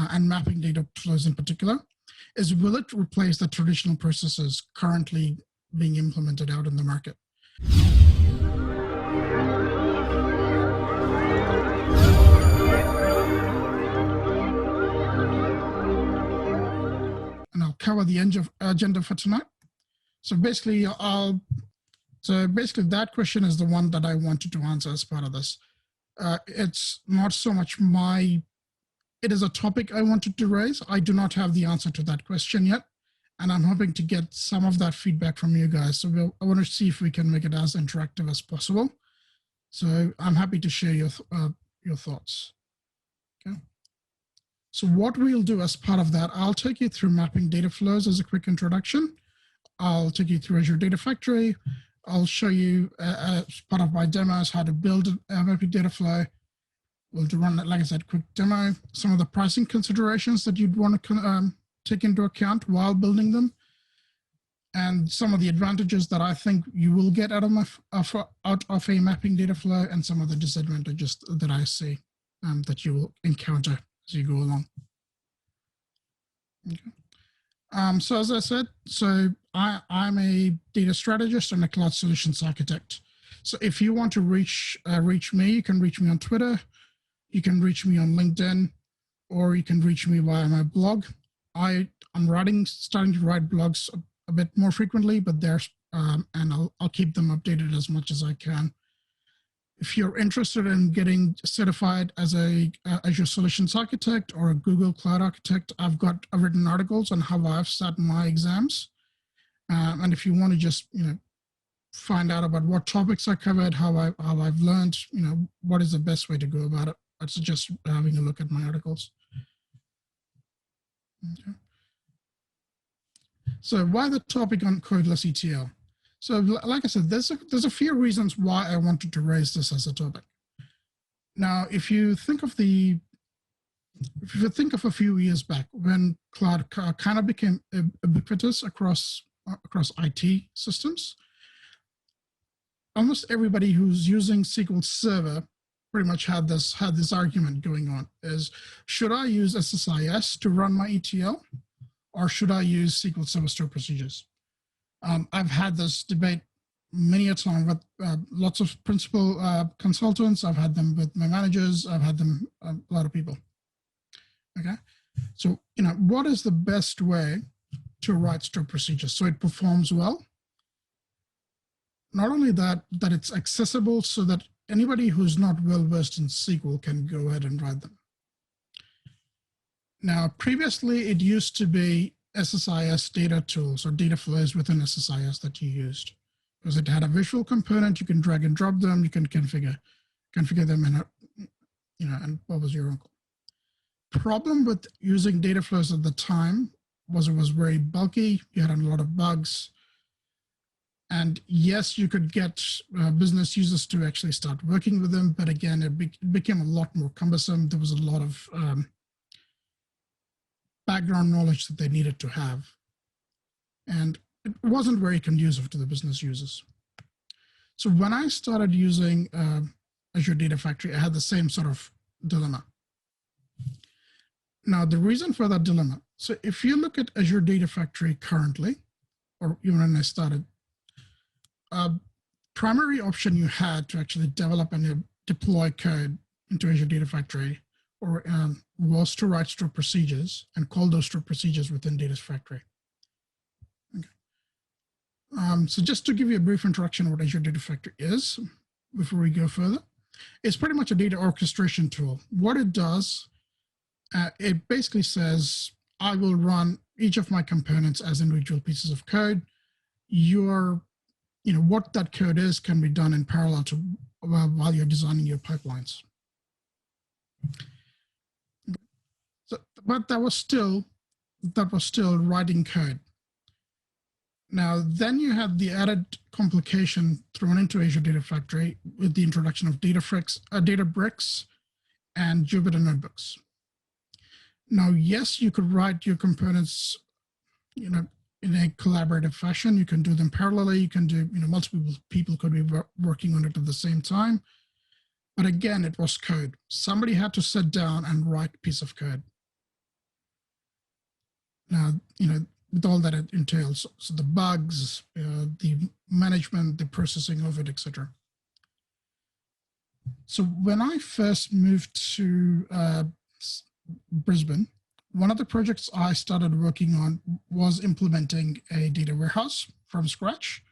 and mapping data flows in particular, is will it replace the traditional processes currently being implemented out in the market? And I'll cover the agenda for tonight. So basically, that question is the one that I wanted to answer as part of this. It's not so much it is a topic I wanted to raise. I do not have the answer to that question yet, and I'm hoping to get some of that feedback from you guys. So I want to see if we can make it as interactive as possible. So I'm happy to share your thoughts. Okay. So what we'll do as part of that, I'll take you through mapping data flows as a quick introduction. I'll take you through Azure Data Factory. I'll show you as part of my demos how to build a mapping data flow. We'll run, like I said, quick demo, some of the pricing considerations that you'd want to take into account while building them, and some of the advantages that I think you will get out of a mapping data flow, and some of the disadvantages that I see that you will encounter as you go along. Okay. So as I said, I'm a data strategist and a cloud solutions architect. So if you want to reach me, you can reach me on Twitter, you can reach me on LinkedIn, or you can reach me via my blog. I'm starting to write blogs a bit more frequently, but and I'll keep them updated as much as I can. If you're interested in getting certified as a Azure Solutions Architect or a Google Cloud Architect, I've written articles on how I've sat my exams. And if you want to just find out about what topics I covered, how I've learned, what is the best way to go about it, I'd suggest having a look at my articles. Okay. So why the topic on Codeless ETL? So like I said, there's a few reasons why I wanted to raise this as a topic. Now, if you think of a few years back when cloud kind of became ubiquitous across IT systems, almost everybody who's using SQL Server pretty much had this argument going on: is should I use SSIS to run my ETL, or should I use SQL Server Stored Procedures? I've had this debate many a time with lots of principal consultants. I've had them with my managers. I've had them a lot of people. Okay, so what is the best way to write stored procedures so it performs well? Not only that it's accessible so that anybody who's not well versed in SQL can go ahead and write them. Now, previously it used to be SSIS data tools or data flows within SSIS that you used, because it had a visual component. You can drag and drop them. You can configure them in and what was your uncle? Problem with using data flows at the time was it was very bulky. You had a lot of bugs. And yes, you could get business users to actually start working with them. But again, it became a lot more cumbersome. There was a lot of background knowledge that they needed to have. And it wasn't very conducive to the business users. So when I started using Azure Data Factory, I had the same sort of dilemma. Now, the reason for that dilemma, so if you look at Azure Data Factory currently, or even when I started, primary option you had to actually develop and deploy code into Azure Data Factory was to write stored procedures and call those stored procedures within Data Factory. Okay. So just to give you a brief introduction of what Azure Data Factory is, before we go further, it's pretty much a data orchestration tool. What it does, it basically says, I will run each of my components as individual pieces of code. What that code is can be done in parallel to while you're designing your pipelines. So, but that was still writing code. Now, then you had the added complication thrown into Azure Data Factory with the introduction of Databricks and Jupyter Notebooks. Now, yes, you could write your components, in a collaborative fashion. You can do them parallelly. You can do, multiple people could be working on it at the same time. But again, it was code. Somebody had to sit down and write a piece of code. with all that it entails. So the bugs, the management, the processing of it, etc. So when I first moved to Brisbane, one of the projects I started working on was implementing a data warehouse from scratch.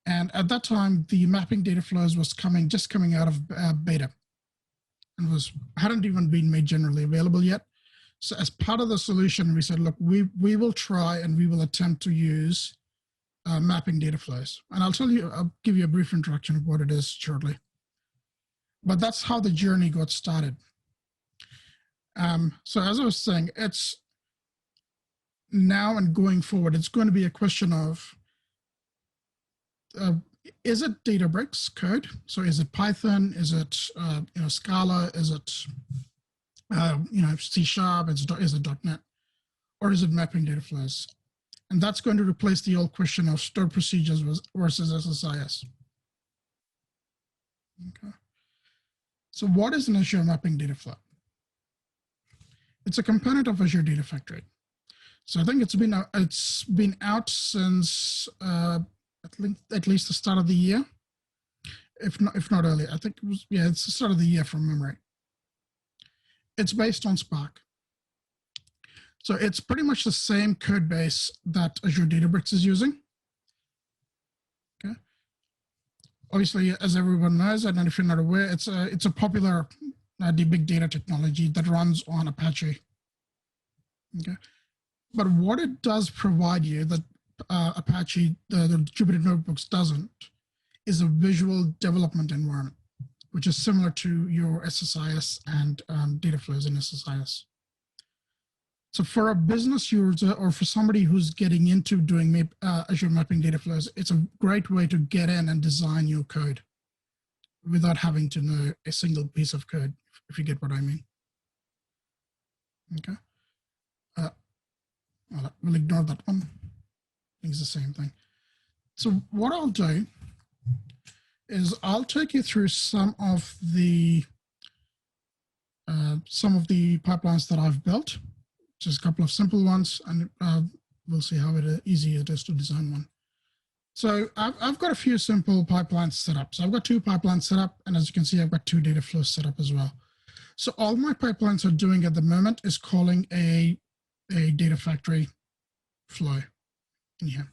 And at that time, the mapping data flows was just coming out of beta and hadn't even been made generally available yet. So as part of the solution, we said, look, we will try and we will attempt to use mapping data flows. And I'll give you a brief introduction of what it is shortly. But that's how the journey got started. So as I was saying, it's now and going forward, it's going to be a question of, is it Databricks code? So is it Python? Is it Scala? Is it C#? Is it .NET? Or is it mapping data flows? And that's going to replace the old question of stored procedures versus SSIS. Okay. So what is an Azure mapping data flow? It's a component of Azure Data Factory. So I think it's been out since at least the start of the year, if not earlier. I think it's the start of the year from memory. It's based on Spark. So it's pretty much the same code base that Azure Databricks is using. Okay. Obviously, as everyone knows, and if you're not aware, it's a popular big data technology that runs on Apache. Okay. But what it does provide you that Apache, the Jupyter Notebooks doesn't, is a visual development environment, which is similar to your SSIS and data flows in SSIS. So for a business user or for somebody who's getting into doing Azure mapping data flows, it's a great way to get in and design your code without having to know a single piece of code, if you get what I mean. Okay. We'll ignore that one. I think it's the same thing. So what I'll do is I'll take you through some of the pipelines that I've built, just a couple of simple ones, and we'll see how easy it is to design one. So I've got a few simple pipelines set up. So I've got 2 pipelines set up, and as you can see, I've got 2 data flows set up as well. So all my pipelines are doing at the moment is calling a data factory flow in here.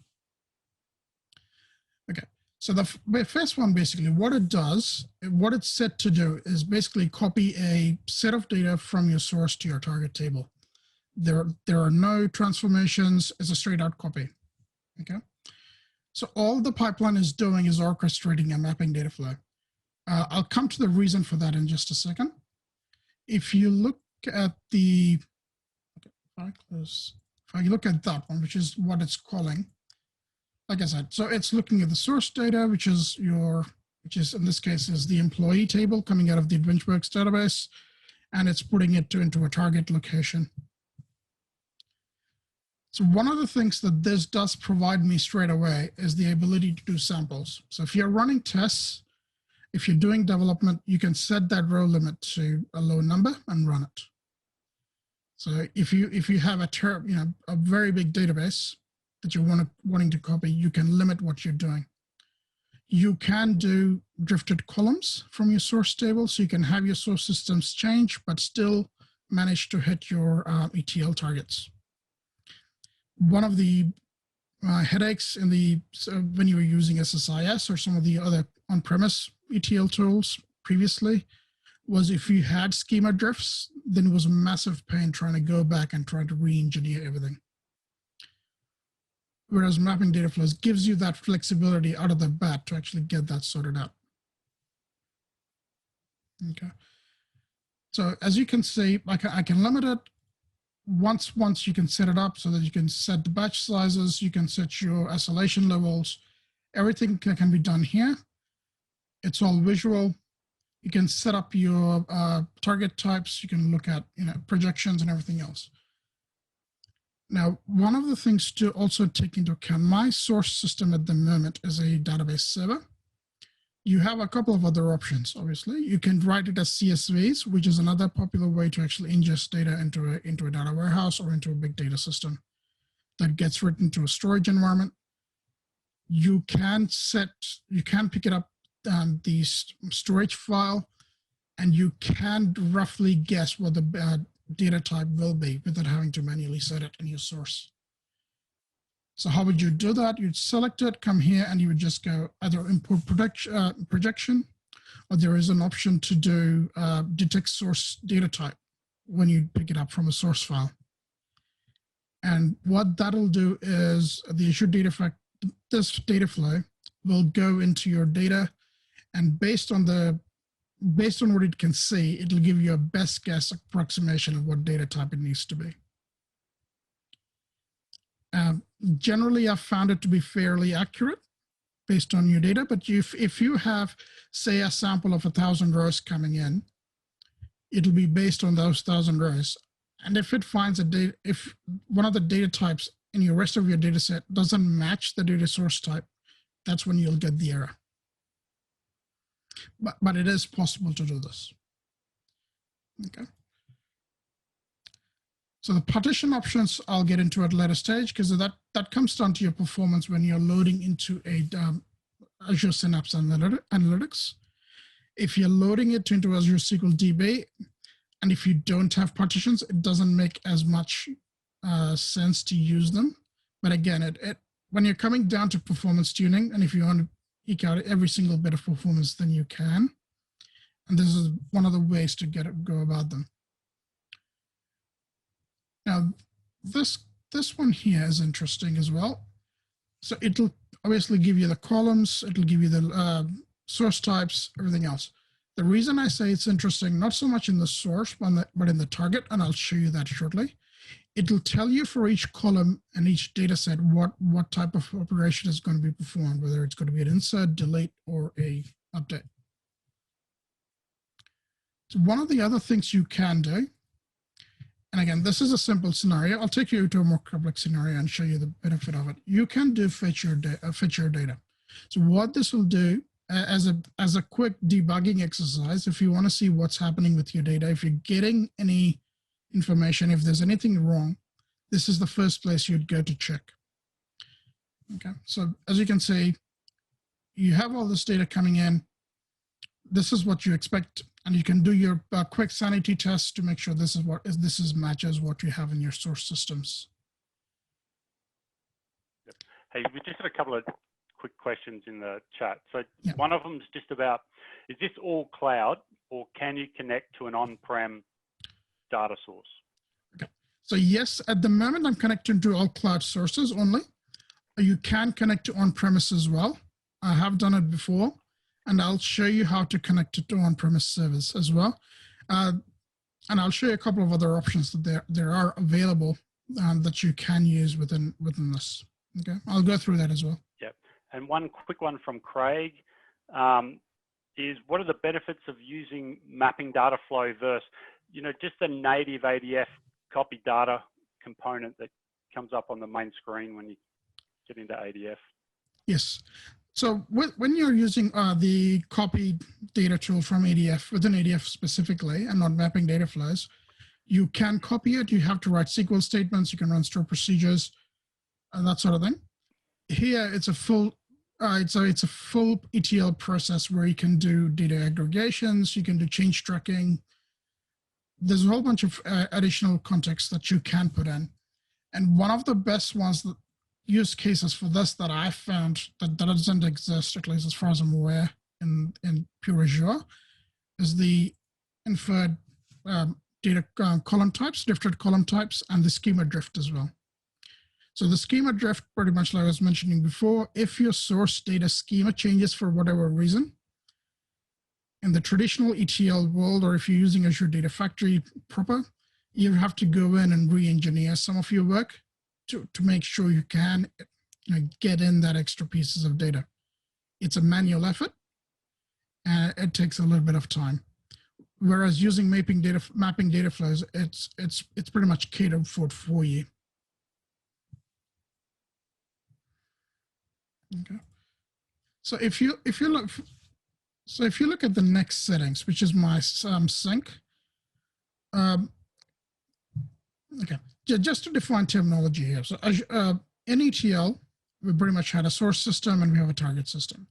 Okay, so the first one, basically what it's set to do is basically copy a set of data from your source to your target table. There are no transformations, it's a straight out copy, okay? So all the pipeline is doing is orchestrating a mapping data flow. I'll come to the reason for that in just a second. If you look at if I look at that one, which is what it's calling, like I said, so it's looking at the source data, which is in this case is the employee table coming out of the Benchmarks database, and it's putting it into a target location. So one of the things that this does provide me straight away is the ability to do samples. So if you're running tests, if you're doing development, you can set that row limit to a low number and run it. So if you have a very big database that you're wanting to copy, you can limit what you're doing. You can do drifted columns from your source table, so you can have your source systems change, but still manage to hit your ETL targets. One of the headaches when you were using SSIS or some of the other on-premise ETL tools previously was if you had schema drifts, then it was a massive pain trying to go back and try to re-engineer everything. Whereas mapping data flows gives you that flexibility out of the bat to actually get that sorted out. Okay. So as you can see, I can limit it. Once you can set it up so that you can set the batch sizes, you can set your isolation levels, everything can be done here. It's all visual. You can set up your target types. You can look at projections and everything else. Now, one of the things to also take into account, my source system at the moment is a database server. You have a couple of other options, obviously. You can write it as CSVs, which is another popular way to actually ingest data into a data warehouse or into a big data system. that gets written to a storage environment. You can pick it up the storage file, and you can roughly guess what the data type will be without having to manually set it in your source. So how would you do that? You'd select it, come here, and you would just go either import projection, or there is an option to do detect source data type when you pick it up from a source file. And what that'll do is the Azure Data Factory, this data flow will go into your data, and based on what it can see, it'll give you a best guess approximation of what data type it needs to be. Generally, I've found it to be fairly accurate based on your data, but if you have, say, a sample of 1,000 rows coming in, it'll be based on those 1,000 rows. And if it finds if one of the data types in your rest of your data set doesn't match the data source type, that's when you'll get the error. But it is possible to do this. Okay. So the partition options, I'll get into at a later stage, because that comes down to your performance when you're loading into a Azure Synapse Analytics. If you're loading it into Azure SQL DB, and if you don't have partitions, it doesn't make as much sense to use them. But again, when you're coming down to performance tuning, and if you want to eke out every single bit of performance, then you can. And this is one of the ways to go about them. Now, this one here is interesting as well. So it'll obviously give you the columns, it'll give you the source types, everything else. The reason I say it's interesting, not so much in the source, but in the target, and I'll show you that shortly. It'll tell you for each column and each data set what type of operation is going to be performed, whether it's going to be an insert, delete, or a update. So one of the other things you can do, and again, this is a simple scenario. I'll take you to a more complex scenario and show you the benefit of it. You can do fetch your data. So what this will do, as a quick debugging exercise, if you want to see what's happening with your data, if you're getting any information, if there's anything wrong, this is the first place you'd go to check. Okay, so as you can see, you have all this data coming in. This is what you expect, and you can do your quick sanity test to make sure this matches what you have in your source systems. Yep. Hey, we just had a couple of quick questions in the chat. So yeah. One of them is just about, is this all cloud, or can you connect to an on-prem data source? Okay. So yes, at the moment I'm connected to all cloud sources only. You can connect to on-premise as well. I have done it before, and I'll show you how to connect it to on-premise service as well. And I'll show you a couple of other options that there are available that you can use within this. Okay, I'll go through that as well. Yep. And one quick one from Craig is, what are the benefits of using mapping data flow versus, just the native ADF copy data component that comes up on the main screen when you get into ADF? Yes. So when you're using the copy data tool from ADF, within ADF specifically, and not mapping data flows, you can copy it. You have to write SQL statements. You can run store procedures, and that sort of thing. Here, it's a full ETL process where you can do data aggregations. You can do change tracking. There's a whole bunch of additional context that you can put in. And one of the best use cases for this that I found that doesn't exist, at least as far as I'm aware, in pure Azure, is the inferred data column types, drifted column types, and the schema drift as well. So the schema drift, pretty much like I was mentioning before, if your source data schema changes for whatever reason, in the traditional ETL world, or if you're using Azure Data Factory proper, you have to go in and re-engineer some of your work to make sure you can get in that extra pieces of data. It's a manual effort, and it takes a little bit of time. Whereas using mapping data flows, it's pretty much catered for you. Okay. So if you look at the next settings, which is my sync. Okay. just to define terminology here. So in ETL, we pretty much had a source system and we have a target system.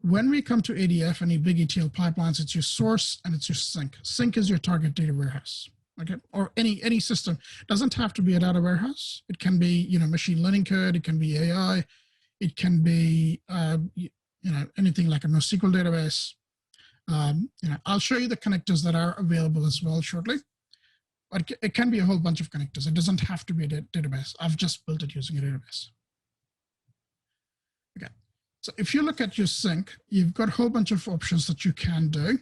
When we come to ADF, any big ETL pipelines, it's your source and it's your sink. Sink is your target data warehouse, okay? Or any system. It doesn't have to be a data warehouse. It can be, machine learning code. It can be AI. It can be, anything like a NoSQL database. I'll show you the connectors that are available as well shortly. But it can be a whole bunch of connectors. It doesn't have to be a database. I've just built it using a database. Okay. So if you look at your sink, you've got a whole bunch of options that you can do.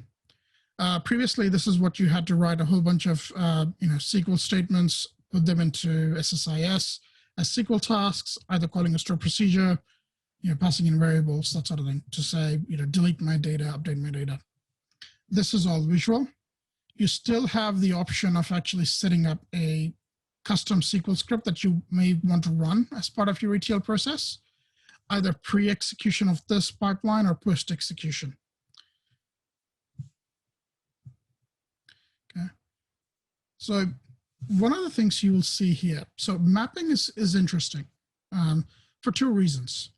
Previously, this is what you had to write a whole bunch of SQL statements, put them into SSIS as SQL tasks, either calling a store procedure, passing in variables, that sort of thing, to say, delete my data, update my data. This is all visual. You still have the option of actually setting up a custom SQL script that you may want to run as part of your ETL process, either pre-execution of this pipeline or post-execution. Okay. So one of the things you will see here, so mapping is interesting for two reasons.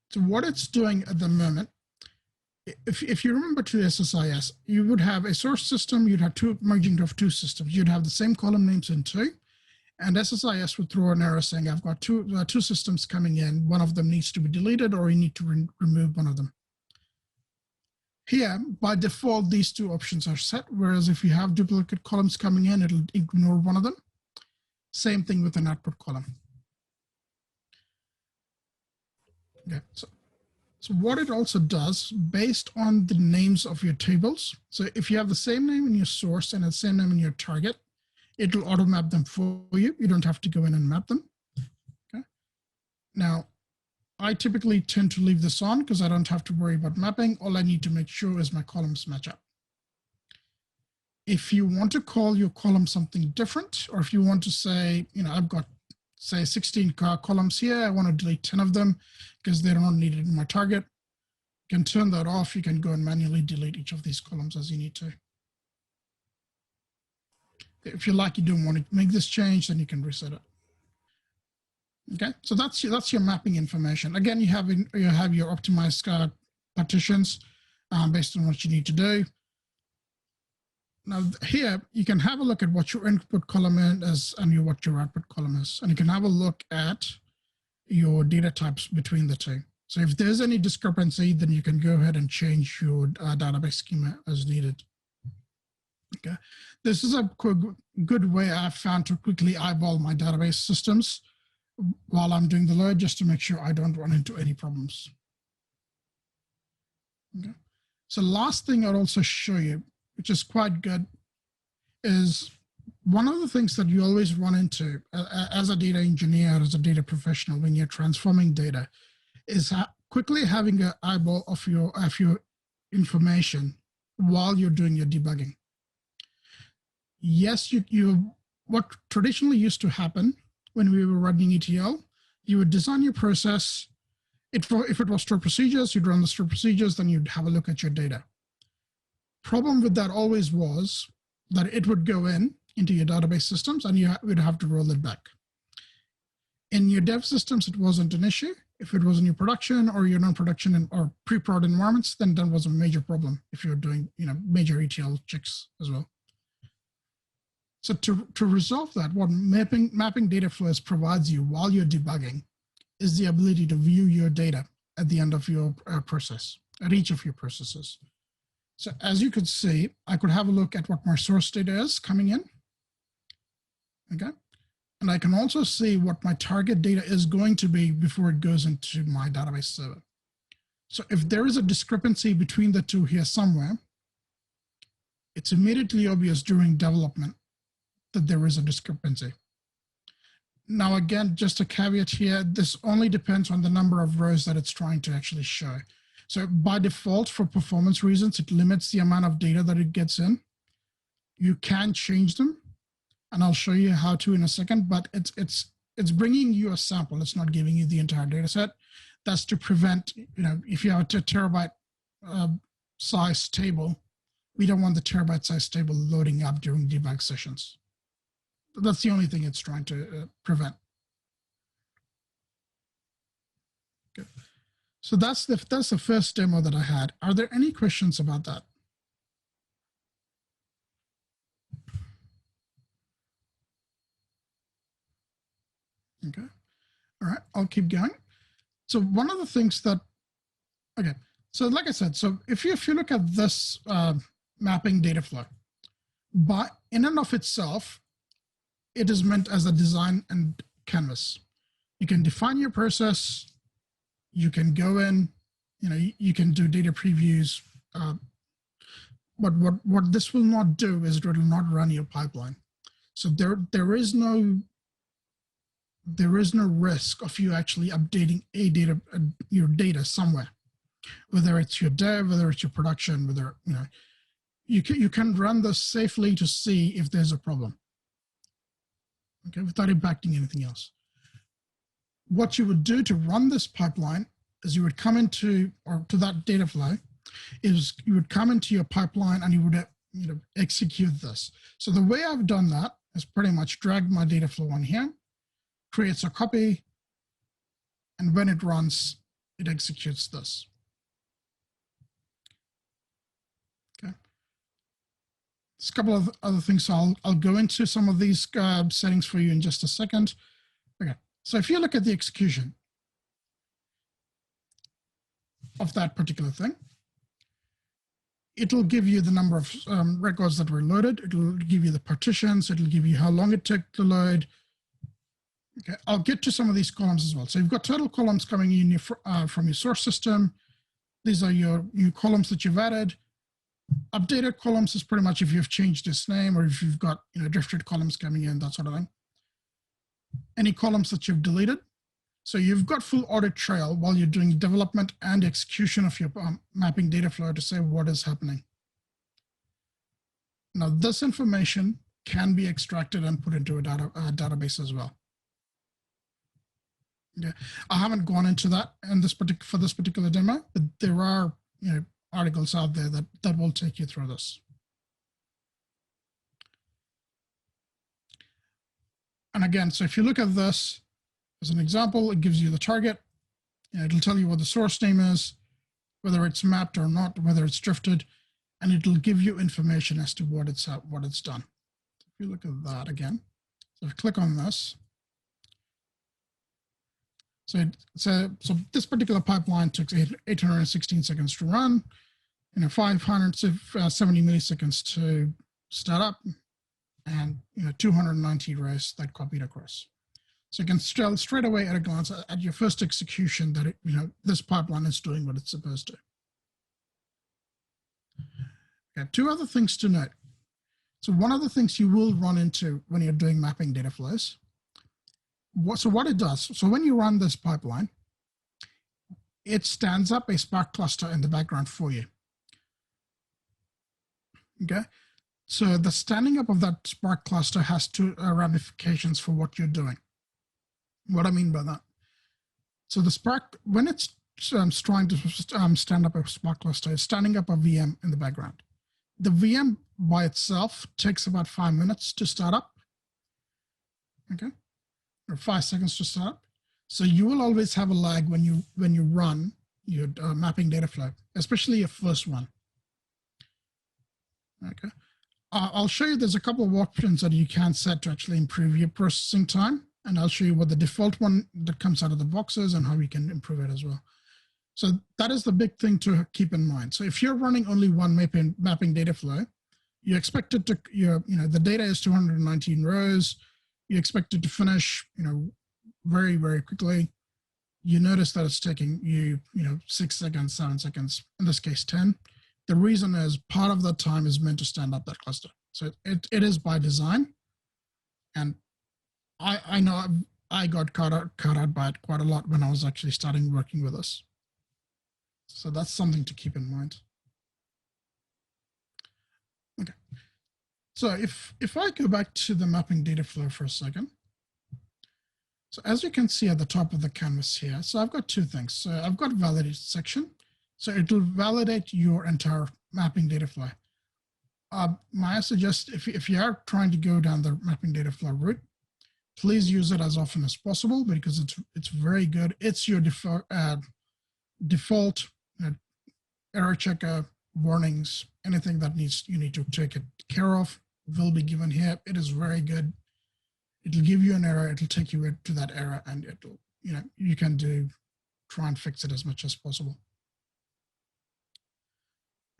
So what it's doing at the moment, if you remember to SSIS, you would have a source system, you'd have merging of two systems. You'd have the same column names in two, and SSIS would throw an error saying, I've got two systems coming in. One of them needs to be deleted, or you need to remove one of them. Here, by default, these two options are set, whereas if you have duplicate columns coming in, it'll ignore one of them. Same thing with an output column. Okay, so what it also does, based on the names of your tables, so if you have the same name in your source and the same name in your target, it will auto map them for you. You don't have to go in and map them. Okay. Now, I typically tend to leave this on because I don't have to worry about mapping. All I need to make sure is my columns match up. If you want to call your column something different, or if you want to say, I've got, say, 16 columns here, I want to delete 10 of them because they're not needed in my target, you can turn that off. You can go and manually delete each of these columns as you need to. If you like, you don't want to make this change, then you can reset it. Okay, so that's your mapping information. Again, you have your optimized partitions based on what you need to do. Now here, you can have a look at what your input column is and what your output column is. And you can have a look at your data types between the two. So if there's any discrepancy, then you can go ahead and change your database schema as needed. Okay, this is a good way I've found to quickly eyeball my database systems while I'm doing the load, just to make sure I don't run into any problems. Okay. So last thing I'll also show you, which is quite good, is one of the things that you always run into as a data engineer, as a data professional, when you're transforming data, is quickly having an eyeball of your information while you're doing your debugging. Yes, what traditionally used to happen when we were running ETL, you would design your process. If it was store procedures, you'd run the store procedures, then you'd have a look at your data. Problem with that always was that it would go into your database systems and you would have to roll it back. In your dev systems, it wasn't an issue. If it was in your production or your non-production or pre-prod environments, then that was a major problem if you're doing major ETL checks as well. So to resolve that, what mapping data flows provides you while you're debugging is the ability to view your data at the end of your process, at each of your processes. So as you could see, I could have a look at what my source data is coming in. Okay. And I can also see what my target data is going to be before it goes into my database server. So if there is a discrepancy between the two here somewhere, it's immediately obvious during development that there is a discrepancy. Now, again, just a caveat here, this only depends on the number of rows that it's trying to actually show. So by default, for performance reasons, it limits the amount of data that it gets in. You can change them, and I'll show you how to in a second, but it's bringing you a sample. It's not giving you the entire data set. That's to prevent, if you have a terabyte size table, we don't want the terabyte size table loading up during debug sessions. That's the only thing it's trying to prevent. Okay. So that's the first demo that I had. Are there any questions about that? Okay. All right, I'll keep going. So one of the things that, okay, so like I said, so if you look at this mapping data flow, but in and of itself, it is meant as a design and canvas. You can define your process. You can go in, you can do data previews. But what this will not do is it will not run your pipeline. So there is no risk of you actually updating your data somewhere, whether it's your dev, whether it's your production, whether you can run this safely to see if there's a problem. Okay, without impacting anything else. What you would do to run this pipeline is you would come into, or to that data flow, is you would come into your pipeline and you would execute this. So the way I've done that is pretty much drag my data flow on here, creates a copy, and when it runs, it executes this. Okay. There's a couple of other things. So I'll go into some of these settings for you in just a second. Okay. So if you look at the execution of that particular thing, it'll give you the number of records that were loaded. It'll give you the partitions. It'll give you how long it took to load. Okay, I'll get to some of these columns as well. So you've got total columns coming in from your source system. These are your new columns that you've added. Updated columns is pretty much if you've changed this name or if you've got drifted columns coming in, that sort of thing. Any columns that you've deleted. So you've got full audit trail while you're doing development and execution of your mapping data flow to say what is happening. Now this information can be extracted and put into a database as well. Yeah, I haven't gone into that in for this particular demo, but there are articles out there that will take you through this. And again, so if you look at this as an example, it gives you the target. It'll tell you what the source name is, whether it's mapped or not, whether it's drifted, and it'll give you information as to what it's done. If you look at that again, so if you click on this. So this particular pipeline took 816 seconds to run, 570 milliseconds to start up, and 290 rows that copied across. So you can tell straight away at a glance at your first execution that this pipeline is doing what it's supposed to. Okay, two other things to note. So one of the things you will run into when you're doing mapping data flows. So what it does, so when you run this pipeline, it stands up a Spark cluster in the background for you. Okay, so the standing up of that Spark cluster has two ramifications for what you're doing. What I mean by that, so the Spark, when it's trying to stand up a Spark cluster, it's standing up a VM in the background. The VM by itself takes about 5 minutes to start up. Okay. Or 5 seconds to start up. So you will always have a lag when you run your mapping data flow, especially your first one. Okay, I'll show you. There's a couple of options that you can set to actually improve your processing time, and I'll show you what the default one that comes out of the box is and how we can improve it as well. So that is the big thing to keep in mind. So if you're running only one mapping data flow, you expect it to the data is 219 rows. You expect it to finish, very, very quickly. You notice that it's taking you, 6 seconds, 7 seconds, in this case, 10. The reason is part of that time is meant to stand up that cluster. So it is by design. And I know I got caught out by it quite a lot when I was actually starting working with this. So that's something to keep in mind. Okay. So if I go back to the mapping data flow for a second, so as you can see at the top of the canvas here, so I've got two things. So I've got validate section. So it will validate your entire mapping data flow. May I suggest if you are trying to go down the mapping data flow route, please use it as often as possible because it's very good. It's your default error checker, warnings, anything that you need to take it care of will be given here. It is very good. It'll give you an error. It'll take you to that error, and it'll you can try and fix it as much as possible.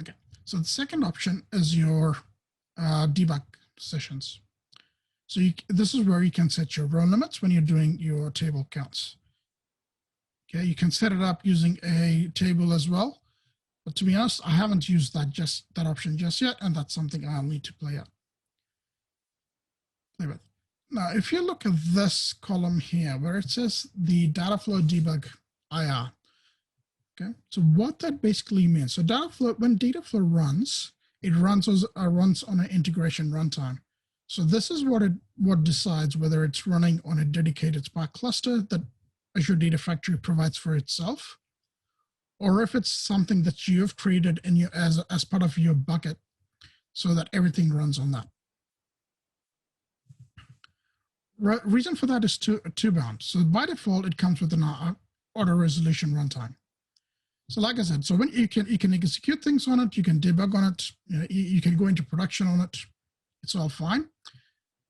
Okay, so the second option is your debug sessions. So this is where you can set your row limits when you're doing your table counts. Okay, you can set it up using a table as well. But to be honest, I haven't used that option just yet, and that's something I'll need to play with. Now, if you look at this column here, where it says the data flow debug IR, okay, so what that basically means, so when data flow runs, it runs on an integration runtime. So this is what decides whether it's running on a dedicated Spark cluster that Azure Data Factory provides for itself, or if it's something that you have created as part of your bucket so that everything runs on that. Reason for that is two-bound. So by default, it comes with an auto resolution runtime. So like I said, so when you can execute things on it, you can debug on it, you can go into production on it. It's all fine.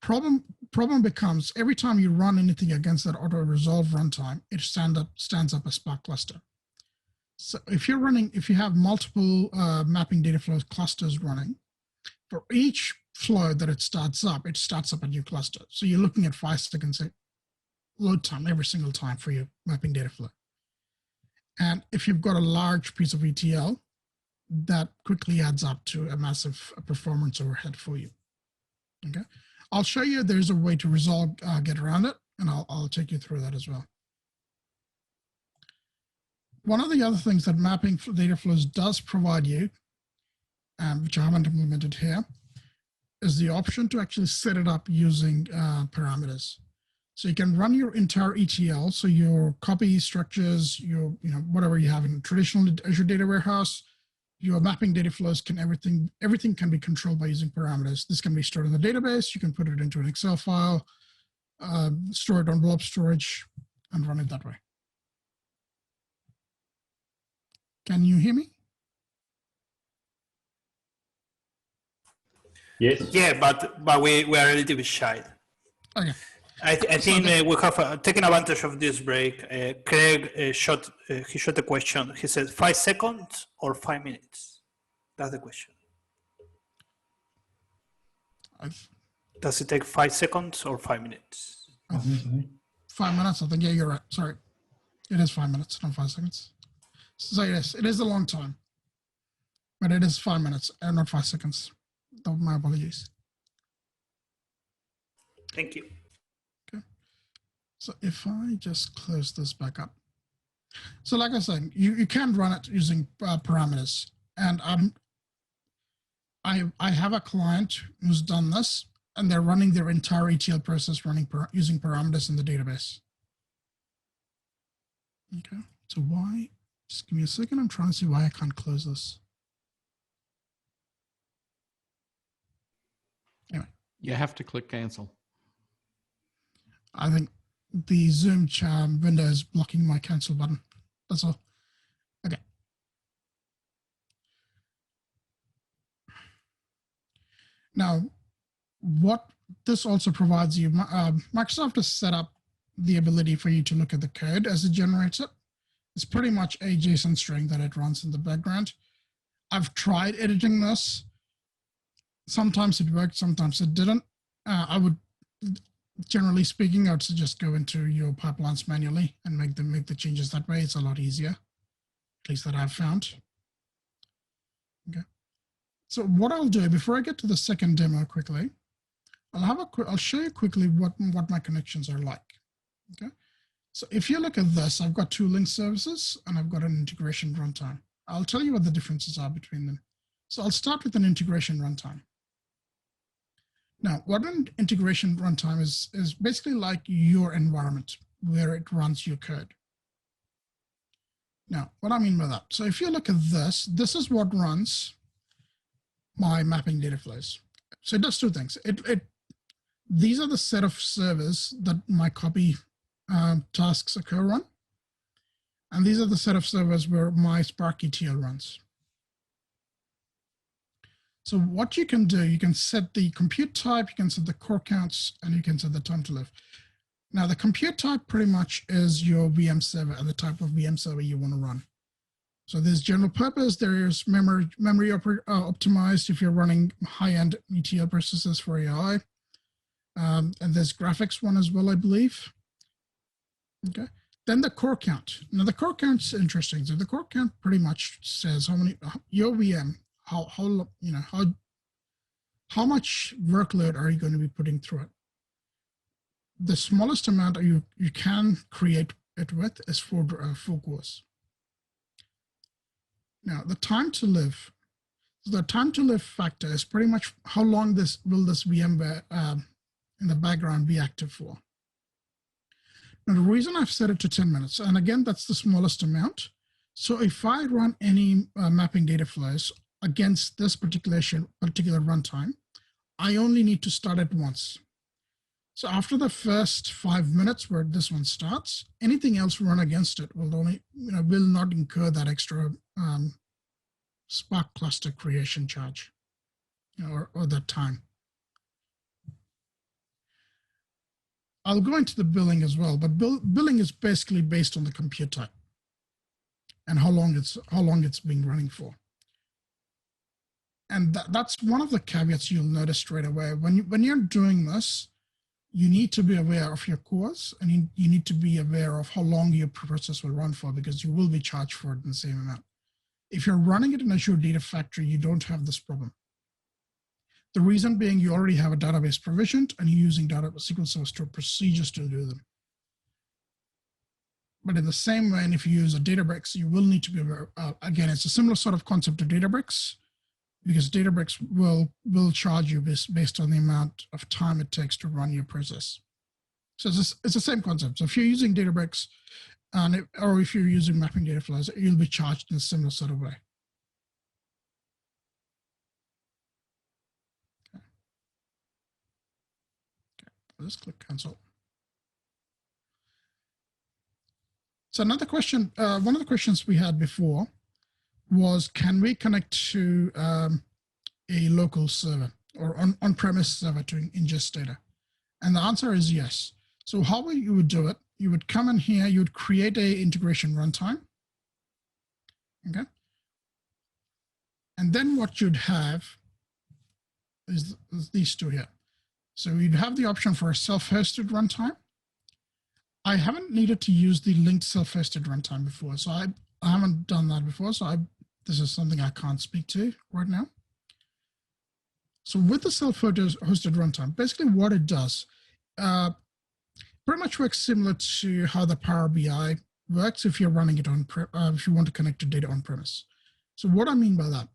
Problem becomes every time you run anything against that auto resolve runtime, it stands up a Spark cluster. So if you have multiple mapping data flow clusters running, for each flow that it starts up a new cluster. So you're looking at 5 seconds load time every single time for your mapping data flow. And if you've got a large piece of ETL, that quickly adds up to a massive performance overhead for you. Okay, I'll show you there's a way to get around it, and I'll take you through that as well. One of the other things that mapping data flows does provide you, which I haven't implemented here, is the option to actually set it up using parameters. So you can run your entire ETL, so your copy structures, your whatever you have in traditional Azure Data Warehouse, your mapping data flows everything can be controlled by using parameters. This can be stored in the database. You can put it into an Excel file, store it on blob storage, and run it that way. Can you hear me? Yes. Yeah, but we are a little bit shy. Okay. I think we have taken advantage of this break. Craig shot a question. He said 5 seconds or 5 minutes. That's the question. Does it take 5 seconds or 5 minutes? 5 minutes, I think. Yeah, you're right. Sorry. It is 5 minutes, not 5 seconds. So yes, it is a long time, but it is 5 minutes and not 5 seconds. My apologies. Thank you. Okay. So if I just close this back up. So like I said, you can run it using parameters. And I have a client who's done this, and they're running their entire ETL process using parameters in the database. Okay, so why? Just give me a second. I'm trying to see why I can't close this. Anyway. You have to click cancel. I think the Zoom window is blocking my cancel button. That's all. Okay. Now, what this also provides you, Microsoft has set up the ability for you to look at the code as it generates it. It's pretty much a JSON string that it runs in the background. I've tried editing this. Sometimes it worked, sometimes it didn't. I would, generally speaking, I would suggest go into your pipelines manually and make the changes that way. It's a lot easier, at least that I've found. Okay. So what I'll do before I get to the second demo quickly, I'll show you quickly what my connections are like. Okay. So if you look at this, I've got 2 link services and I've got an integration runtime. I'll tell you what the differences are between them. So I'll start with an integration runtime. Now, what an integration runtime is basically like your environment where it runs your code. Now, what I mean by that, so if you look at this is what runs my mapping data flows. So it does two things. These are the set of servers that my copy tasks occur on. And these are the set of servers where my Spark ETL runs. So what you can do, you can set the compute type, you can set the core counts, and you can set the time to live. Now the compute type pretty much is your VM server and the type of VM server you want to run. So there's general purpose, there is memory optimized if you're running high-end ETL processes for AI. And there's graphics one as well, I believe. Okay. Then the core count. Now the core count's interesting. So the core count pretty much says how many your VM, how much workload are you going to be putting through it? The smallest amount you can create it with is 4 cores. Now the time to live. So the time to live factor is pretty much how long will this VM in the background be active for. Now the reason I've set it to 10 minutes, and again, that's the smallest amount. So if I run any mapping data flows against this particular runtime, I only need to start it once. So after the first 5 minutes where this one starts, anything else run against it will not incur that extra Spark cluster creation charge, or that time. I'll go into the billing as well, but billing is basically based on the compute type and how long it's been running for. And that's one of the caveats you'll notice straight away. When you're doing this, you need to be aware of your cores, and you need to be aware of how long your process will run for, because you will be charged for it in the same amount. If you're running it in Azure Data Factory, you don't have this problem. The reason being, you already have a database provisioned and you're using SQL Server Stored procedures to do them. But in the same way, and if you use a Databricks, you will need to be aware. Again, it's a similar sort of concept to Databricks, because Databricks will charge you based on the amount of time it takes to run your process. So it's the same concept. So if you're using Databricks, or if you're using mapping data flows, you'll be charged in a similar sort of way. Let's click cancel. So another question, one of the questions we had before was, can we connect to a local server or on-premise server to ingest data? And the answer is yes. So how you would do it, you would come in here, you would create a integration runtime. Okay. And then what you'd have is these two here. So you'd have the option for a self-hosted runtime. I haven't needed to use the linked self-hosted runtime before, so I haven't done that before. So this is something I can't speak to right now. So with the self-hosted runtime, basically what it does, pretty much works similar to how the Power BI works if you're running it if you want to connect to data on-premise. So what I mean by that,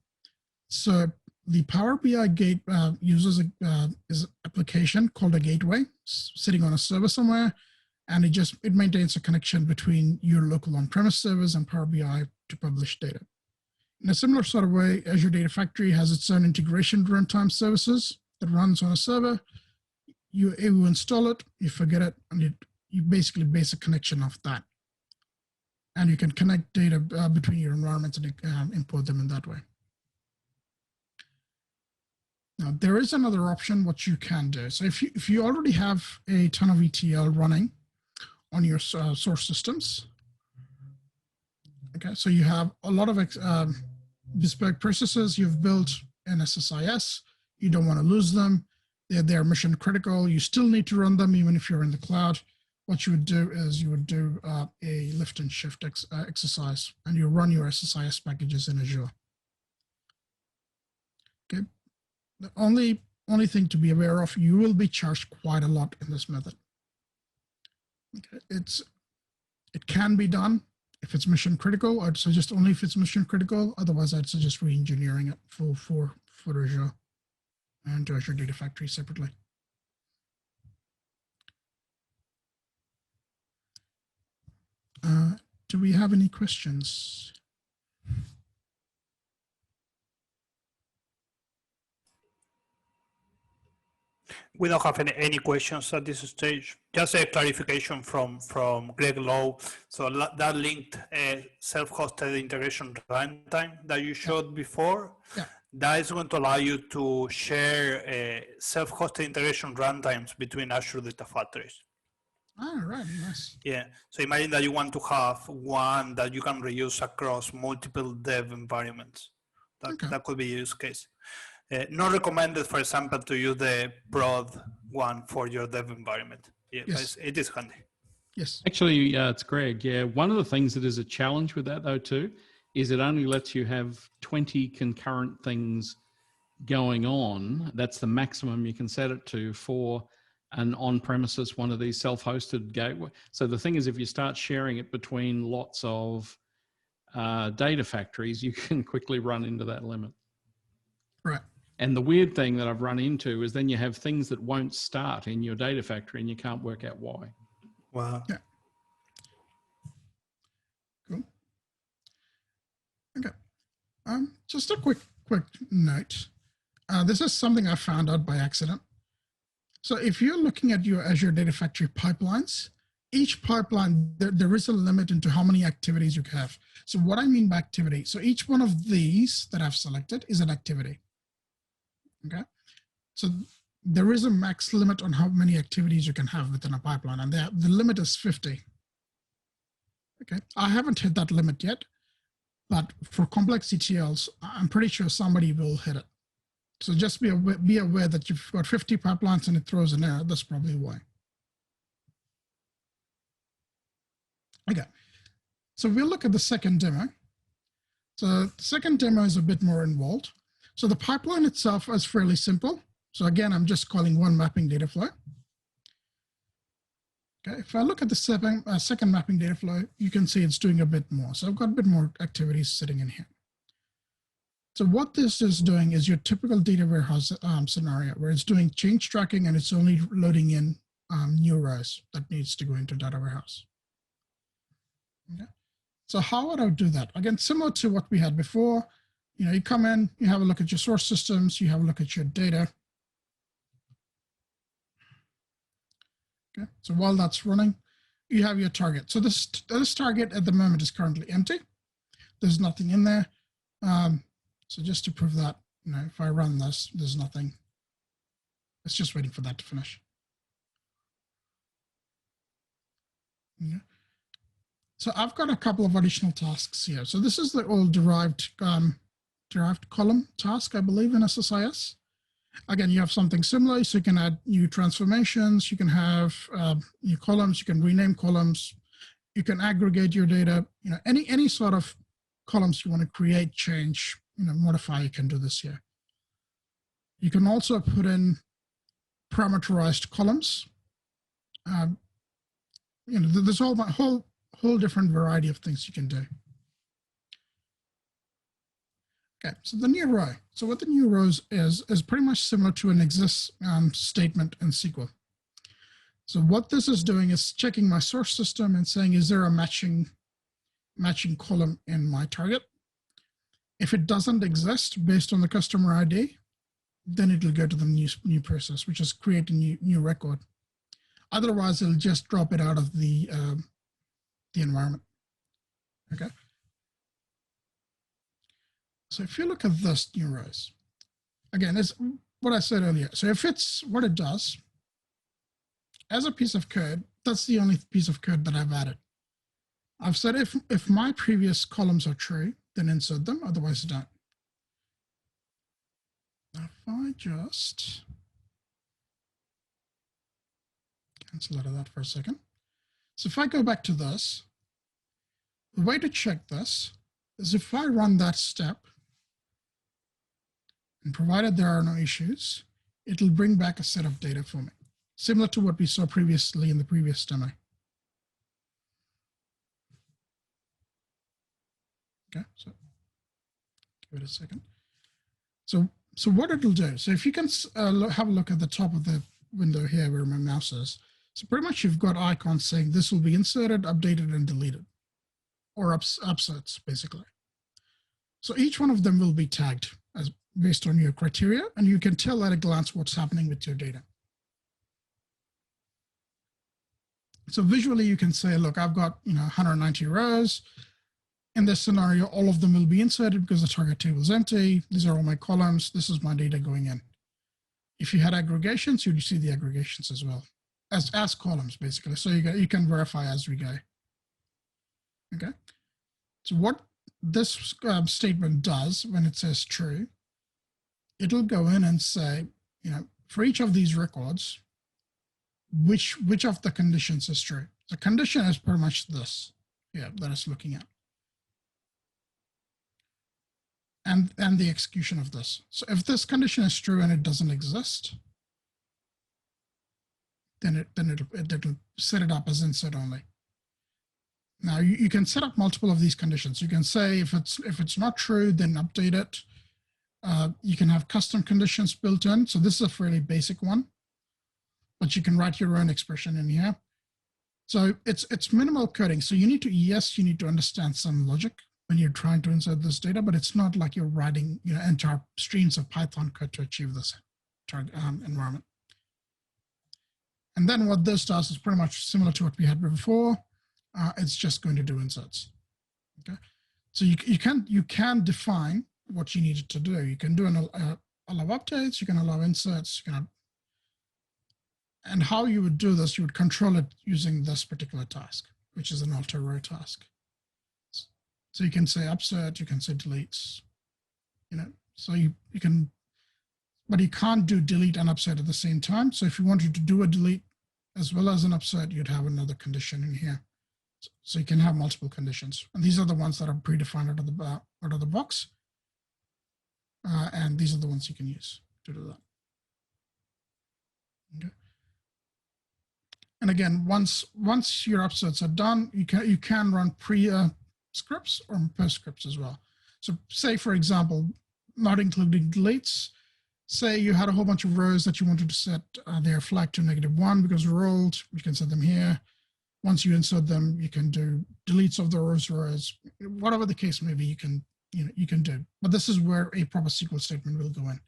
so the Power BI gate uses is an application called a gateway sitting on a server somewhere, and it maintains a connection between your local on-premise servers and Power BI to publish data. In a similar sort of way, Azure Data Factory has its own integration runtime services that runs on a server. You install it, you forget it, and you basically base a connection off that. And you can connect data between your environments and import them in that way. Now, there is another option what you can do. So if you already have a ton of ETL running on your source systems, okay, so you have a lot of bespoke processes you've built in SSIS, you don't want to lose them, they're mission critical, you still need to run them even if you're in the cloud. What you would do is you would do a lift and shift exercise, and you run your SSIS packages in Azure. Okay. The only thing to be aware of, you will be charged quite a lot in this method. Okay. It can be done if it's mission critical. I'd suggest only if it's mission critical. Otherwise, I'd suggest re-engineering it for Azure and to Azure Data Factory separately. Do we have any questions? We don't have any questions at this stage. Just a clarification from Greg Lowe. So that linked self-hosted integration runtime that you showed before, that is going to allow you to share self-hosted integration runtimes between Azure Data Factories. Oh, right, nice. Yeah, so imagine that you want to have one that you can reuse across multiple dev environments. That could be a use case. Not recommended, for example, to use the broad one for your dev environment. Yeah, yes. It is handy. Yes. Actually, it's Greg. Yeah, one of the things that is a challenge with that, though, too, is it only lets you have 20 concurrent things going on. That's the maximum you can set it to for an on-premises, one of these self-hosted gateway. So the thing is, if you start sharing it between lots of data factories, you can quickly run into that limit. Right. And the weird thing that I've run into is then you have things that won't start in your data factory and you can't work out why. Wow. Yeah. Cool. Okay. Just a quick note. This is something I found out by accident. So if you're looking at your Azure Data Factory pipelines, each pipeline, there is a limit into how many activities you can have. So what I mean by activity, so each one of these that I've selected is an activity. Okay. So there is a max limit on how many activities you can have within a pipeline, and the limit is 50. Okay. I haven't hit that limit yet, but for complex ETLs, I'm pretty sure somebody will hit it. So just be aware that you've got 50 pipelines and it throws an error. That's probably why. Okay, so we'll look at the second demo. So the second demo is a bit more involved. So the pipeline itself is fairly simple. So again, I'm just calling one mapping data flow. Okay, if I look at the second mapping data flow, you can see it's doing a bit more. So I've got a bit more activities sitting in here. So what this is doing is your typical data warehouse scenario where it's doing change tracking and it's only loading in new rows that needs to go into data warehouse. Okay. So how would I do that? Again, similar to what we had before, you come in, you have a look at your source systems, you have a look at your data. Okay. So while that's running, you have your target. So this target at the moment is currently empty. There's nothing in there. So just to prove that, if I run this, there's nothing. It's just waiting for that to finish. Yeah. So I've got a couple of additional tasks here. So this is the old derived column task, I believe, in SSIS. Again, you have something similar. So you can add new transformations. You can have new columns. You can rename columns. You can aggregate your data. Any sort of columns you want to create, change, modify, you can do this here. You can also put in parameterized columns. There's a whole different variety of things you can do. Okay, so the new row. So what the new rows is pretty much similar to an exist statement in SQL. So what this is doing is checking my source system and saying, is there a matching column in my target? If it doesn't exist based on the customer ID, then it'll go to the new process, which is create a new record. Otherwise, it'll just drop it out of the environment. Okay. So if you look at this new rows, again, it's what I said earlier. So if it's what it does, as a piece of code, that's the only piece of code that I've added. I've said if my previous columns are true, then insert them, otherwise don't. Now if I just cancel out of that for a second. So if I go back to this, the way to check this is if I run that step, and provided there are no issues, it'll bring back a set of data for me, similar to what we saw previously in the previous demo. Okay, so give it a second. So what it'll do, so if you can have a look at the top of the window here where my mouse is, so pretty much you've got icons saying this will be inserted, updated, and deleted, or upsets, basically. So each one of them will be tagged as based on your criteria, and you can tell at a glance what's happening with your data. So visually, you can say, look, I've got 190 rows. In this scenario, all of them will be inserted because the target table is empty. These are all my columns. This is my data going in. If you had aggregations, you'd see the aggregations as well as columns, basically. So you can verify as we go. Okay. So what this statement does when it says true, it'll go in and say, for each of these records, which of the conditions is true. The condition is pretty much this here that it's looking at. And the execution of this. So if this condition is true and it doesn't exist, then it'll set it up as insert only. Now you can set up multiple of these conditions. You can say if it's not true, then update it. You can have custom conditions built in. So this is a fairly basic one, but you can write your own expression in here. So it's minimal coding. So you need to understand some logic when you're trying to insert this data, but it's not like you're writing entire streams of Python code to achieve this environment. And then what this does is pretty much similar to what we had before. It's just going to do inserts. Okay, so you can define what you need it to do. You can do allow updates. You can allow inserts. And how you would do this, you would control it using this particular task, which is an alter row task. So you can say upsert, you can say deletes, so you can, but you can't do delete and upsert at the same time. So if you wanted to do a delete as well as an upsert, you'd have another condition in here. So you can have multiple conditions. And these are the ones that are predefined out of the box. And these are the ones you can use to do that. Okay. And again, once your upserts are done, you can run pre-scripts or post-scripts as well. So say, for example, not including deletes, say you had a whole bunch of rows that you wanted to set their flag to -1 because we're old, you can set them here. Once you insert them, you can do deletes of those rows, whatever the case may be, you can do. But this is where a proper SQL statement will go in.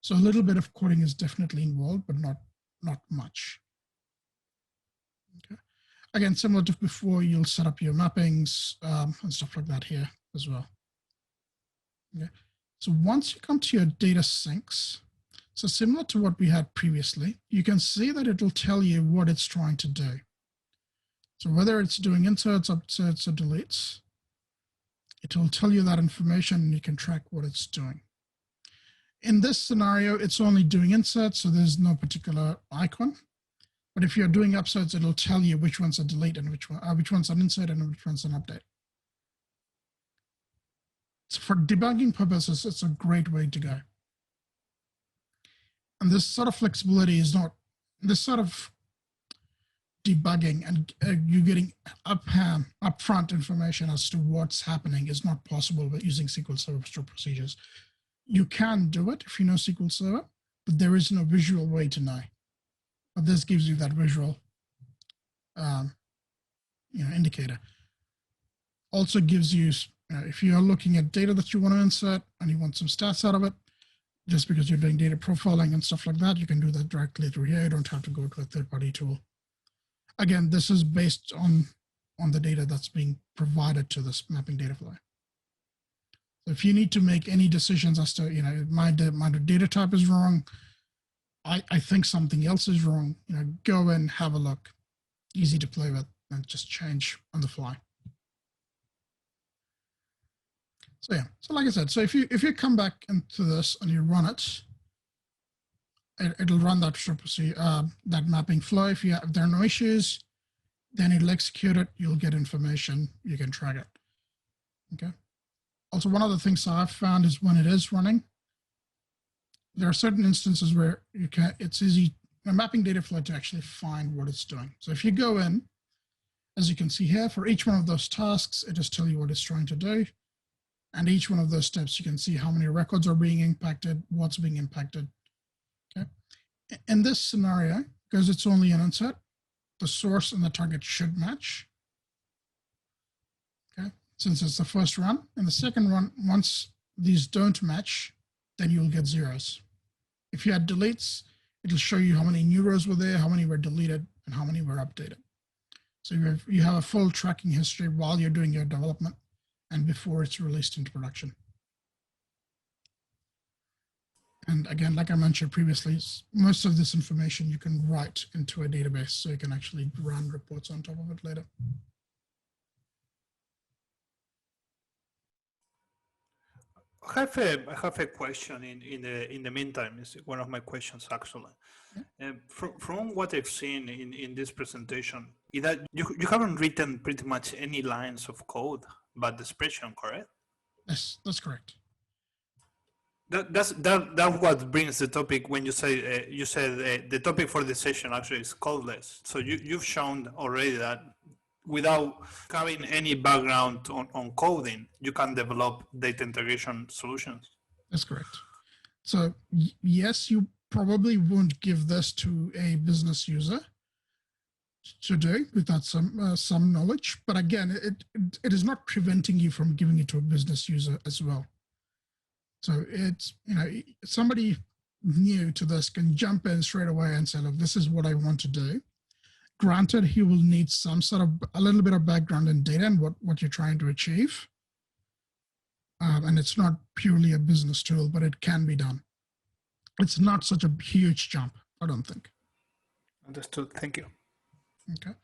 So a little bit of coding is definitely involved, but not much. Okay. Again, similar to before, you'll set up your mappings and stuff like that here as well. Okay. So once you come to your data sinks, so similar to what we had previously, you can see that it'll tell you what it's trying to do. So whether it's doing inserts, upserts, or deletes, it will tell you that information and you can track what it's doing. In this scenario, it's only doing inserts, so there's no particular icon. But if you're doing upserts, it'll tell you which one's a delete and which one's an insert and which one's an update. So for debugging purposes, it's a great way to go. And this sort of flexibility is not, this sort of debugging and you getting upfront information as to what's happening is not possible with using SQL Server stored procedures. You can do it if you know SQL Server, but there is no visual way to know. But this gives you that visual indicator. Also gives you, if you're looking at data that you want to insert and you want some stats out of it, just because you're doing data profiling and stuff like that, you can do that directly through here. You don't have to go to a third-party tool. Again, this is based on the data that's being provided to this mapping data flow. So if you need to make any decisions as to, my data type is wrong, I think something else is wrong, go and have a look. Easy to play with and just change on the fly. So yeah, so like I said, so if you come back into this and you run it, it'll run that that mapping flow. If there are no issues, then it'll execute it. You'll get information. You can track it. Okay. Also, one of the things I've found is when it is running, there are certain instances where it's easy a mapping data flow to actually find what it's doing. So if you go in, as you can see here, for each one of those tasks, it just tells you what it's trying to do. And each one of those steps, you can see how many records are being impacted, what's being impacted. Okay. In this scenario, because it's only an insert, the source and the target should match. Okay. Since it's the first run. In the second run, once these don't match, then you'll get zeros. If you had deletes, it'll show you how many new rows were there, how many were deleted, and how many were updated. So you have a full tracking history while you're doing your development and before it's released into production. And again, like I mentioned previously, most of this information you can write into a database so you can actually run reports on top of it later. I have a question in the meantime. It's one of my questions actually. Yeah. From what I've seen in this presentation, is that you haven't written pretty much any lines of code but the spreadsheet, correct? Yes, that's correct. That's what brings the topic when you say the topic for the session actually is codeless. So you've shown already that without having any background on coding, you can develop data integration solutions. That's correct. So yes, you probably won't give this to a business user to do without some knowledge. But again, it is not preventing you from giving it to a business user as well. So it's, somebody new to this can jump in straight away and say, look, this is what I want to do. Granted, he will need a little bit of background in data and what you're trying to achieve. And it's not purely a business tool, but it can be done. It's not such a huge jump, I don't think. Understood, thank you. Okay.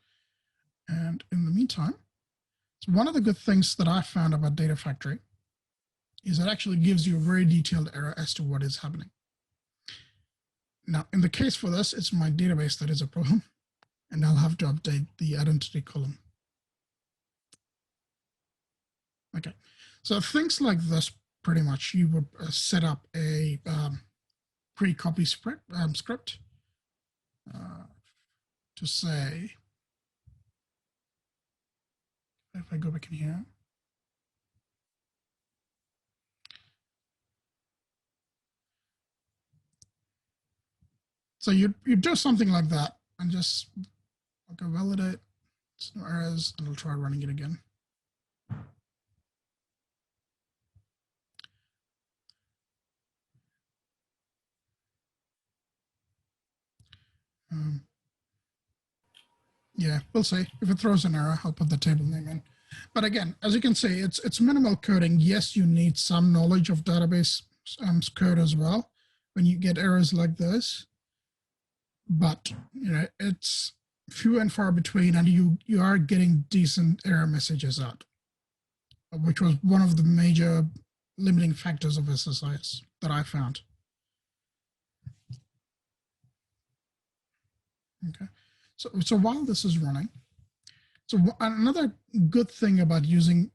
And in the meantime, so one of the good things that I found about Data Factory is it actually gives you a very detailed error as to what is happening. Now, in the case for this, it's my database that is a problem, and I'll have to update the identity column. Okay, so things like this, pretty much, you would set up a pre-copy script to say, if I go back in here, so you do something like that and just validate some errors, and I'll try running it again. Yeah, we'll see. If it throws an error, I'll put the table name in. But again, as you can see, it's minimal coding. Yes, you need some knowledge of database code as well when you get errors like this. But it's few and far between, and you are getting decent error messages out, which was one of the major limiting factors of SSIS that I found. Okay, so while this is running, so another good thing about using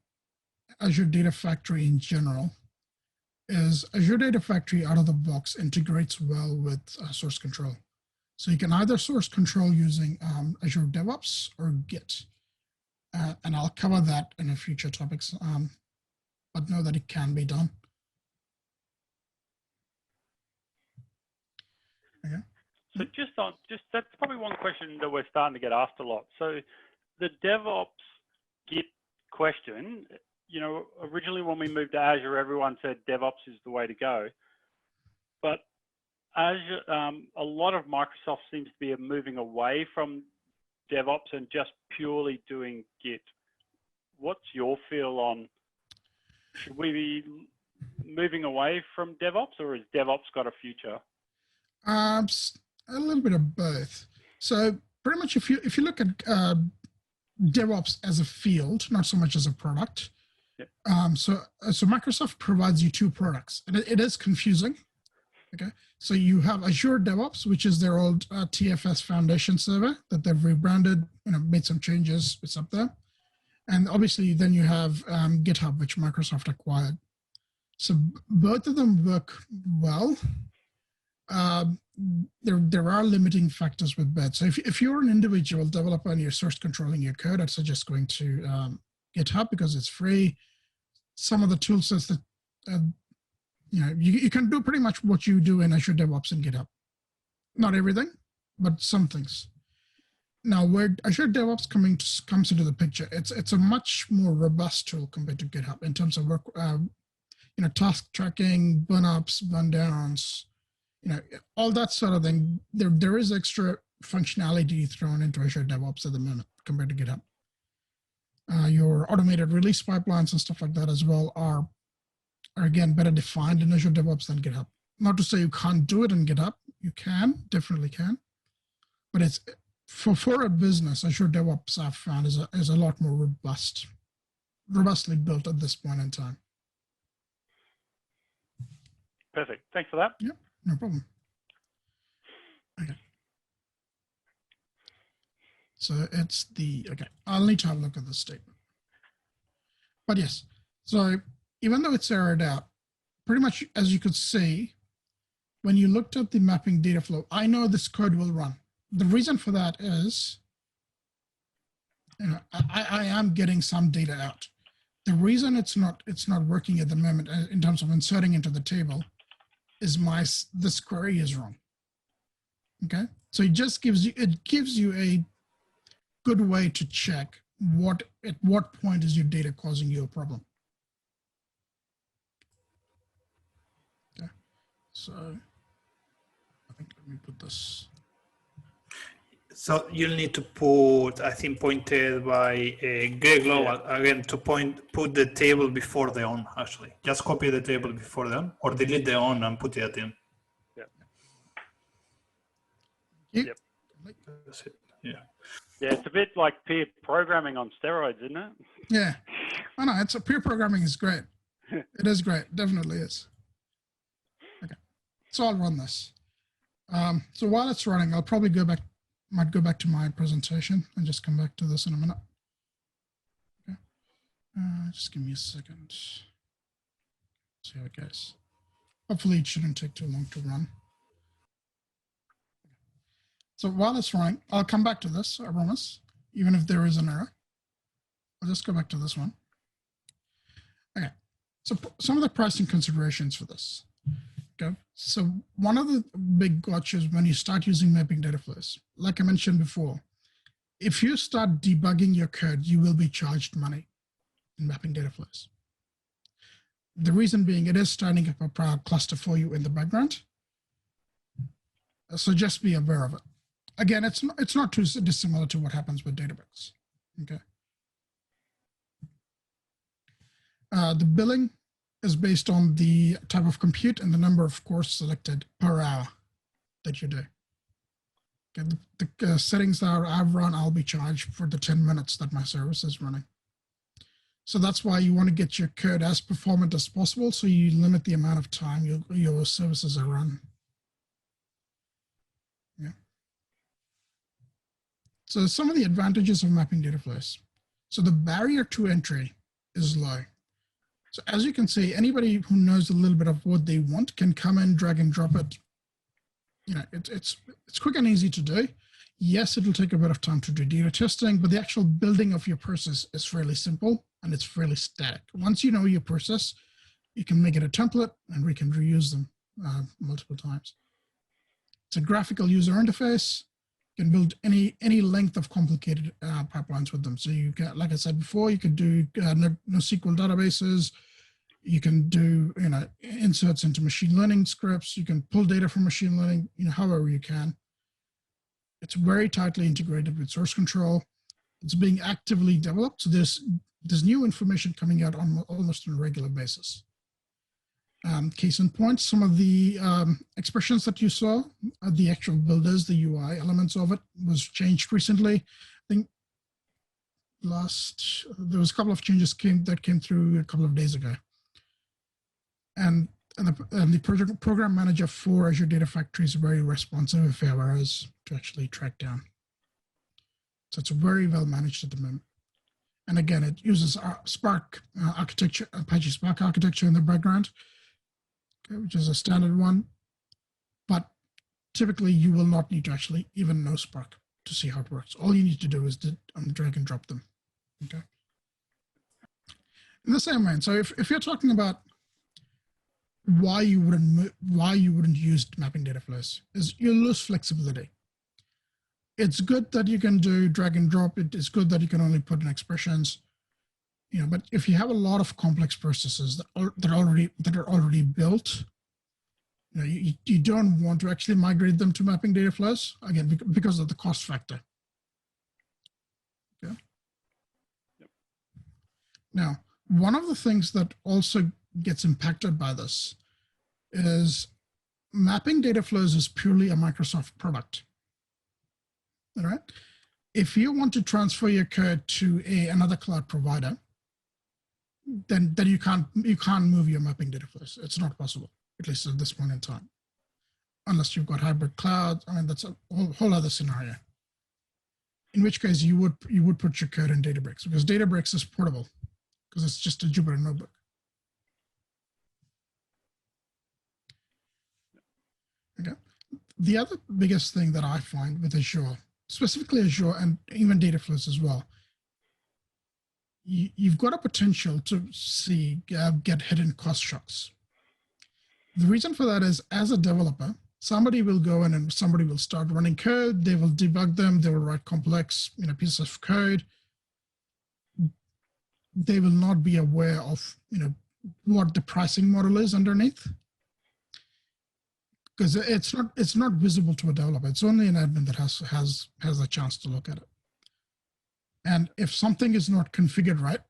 Azure Data Factory in general is Azure Data Factory out of the box integrates well with source control. So you can either source control using Azure Devops or Git. And I'll cover that in a future topics, but know that it can be done. Okay. So that's probably one question that we're starting to get asked a lot. So the DevOps Git question, originally when we moved to Azure, everyone said DevOps is the way to go. But Azure, a lot of Microsoft seems to be moving away from DevOps and just purely doing Git. What's your feel on, should we be moving away from DevOps, or has DevOps got a future? A little bit of both. So pretty much if you look at DevOps as a field, not so much as a product. Yep. So Microsoft provides you two products, and it is confusing. Okay, so you have Azure Devops, which is their old TFS Foundation server that they've rebranded, made some changes, it's up there. And obviously then you have GitHub, which Microsoft acquired. So both of them work well. There are limiting factors with both. So if you're an individual developer and you're source controlling your code, I'd suggest going to GitHub because it's free. Some of the tool sets that you can do pretty much what you do in Azure DevOps and GitHub. Not everything, but some things. Now, where Azure DevOps comes into the picture, it's a much more robust tool compared to GitHub in terms of work, task tracking, burn ups, burn downs, all that sort of thing. There is extra functionality thrown into Azure Devops at the moment compared to GitHub. Your automated release pipelines and stuff like that as well are again better defined in Azure Devops than GitHub. Not to say you can't do it in GitHub, you can, definitely can, but it's for a business, Azure Devops I've found is a lot more robustly built at this point in time. Perfect. Thanks for that. Yep, no problem. Okay. So it's okay, I'll need to have a look at this statement. But yes, so even though it's errored out, pretty much as you could see, when you looked at the mapping data flow, I know this code will run. The reason for that is, I am getting some data out. The reason it's not working at the moment in terms of inserting into the table is this query is wrong. Okay, so it gives you a good way to check at what point is your data causing you a problem. Okay, so I think let me put this. So you'll need to put, I think, pointed by Greg Lowe, again, to put the table before the on, actually. Just copy the table before the on, or delete the on and put it in. Yep. That's it. Yeah. Yeah, it's a bit like peer programming on steroids, isn't it? Yeah, I know. Peer programming is great. It is great. Definitely is. Okay, so I'll run this. So while it's running, I'll probably might go back to my presentation and just come back to this in a minute. Okay, just give me a second. See how it goes. Hopefully it shouldn't take too long to run. So while it's running, I'll come back to this, I promise, even if there is an error. I'll just go back to this one. Okay, so some of the pricing considerations for this. Okay, so one of the big gotchas when you start using mapping data flows, like I mentioned before, if you start debugging your code, you will be charged money in mapping data flows. The reason being it is starting up a private cluster for you in the background. So just be aware of it. Again, it's not too dissimilar to what happens with Databricks. Okay. The billing is based on the type of compute and the number of cores selected per hour that you do. Okay, the settings that I've run, I'll be charged for the 10 minutes that my service is running. So that's why you want to get your code as performant as possible, so you limit the amount of time your services are run. Yeah. So some of the advantages of mapping data flows. So the barrier to entry is low. So as you can see, anybody who knows a little bit of what they want can come in, drag and drop it. You know, it's quick and easy to do. Yes, it will take a bit of time to do data testing, but the actual building of your process is fairly simple and it's fairly static. Once you know your process, you can make it a template and we can reuse them multiple times. It's a graphical user interface. You can build any length of complicated pipelines with them. So you can, like I said before, you could do NoSQL databases. You can do inserts into machine learning scripts. You can pull data from machine learning, however you can. It's very tightly integrated with source control. It's being actively developed. So there's new information coming out on almost on a regular basis. Case in point, some of the expressions that you saw, the actual builders, the UI elements of it was changed recently. I think there was a couple of changes that came through a couple of days ago. And the program manager for Azure Data Factory is very responsive if you have errors to actually track down. So it's very well managed at the moment. And again, it uses Spark architecture, Apache Spark architecture in the background, okay, which is a standard one. But typically, you will not need to actually even know Spark to see how it works. All you need to do is drag and drop them. Okay. In the same way, so if you're talking about why you wouldn't use mapping data flows, is you lose flexibility. It's good that you can do drag and drop. It is good that you can only put in expressions, but if you have a lot of complex processes that are already built, You don't want to actually migrate them to mapping data flows, again, because of the cost factor. Okay. Yep. Now, one of the things that also gets impacted by this is mapping data flows is purely a Microsoft product. All right. If you want to transfer your code to another cloud provider, then you can't move your mapping data flows. It's not possible, at least at this point in time, unless you've got hybrid cloud. I mean, that's a whole other scenario. In which case, you would put your code in Databricks, because Databricks is portable, because it's just a Jupyter notebook. Okay. The other biggest thing that I find with Azure, specifically Azure and even data flows as well, you've got a potential to get hidden cost shocks. The reason for that is, as a developer, somebody will go in and somebody will start running code. They will debug them. They will write complex, pieces of code. They will not be aware of, what the pricing model is underneath, because it's not visible to a developer. It's only an admin that has a chance to look at it. And if something is not configured right,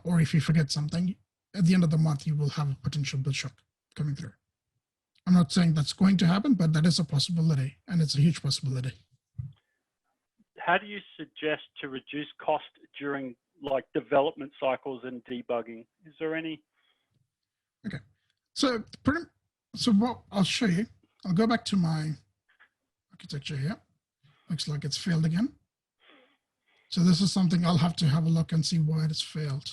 or if you forget something, at the end of the month, you will have a potential bill shock coming through. I'm not saying that's going to happen, but that is a possibility, and it's a huge possibility. How do you suggest to reduce cost during development cycles and debugging? Is there any? Okay, so what I'll show you, I'll go back to my architecture here. Looks like it's failed again. So this is something I'll have to have a look and see why it's failed.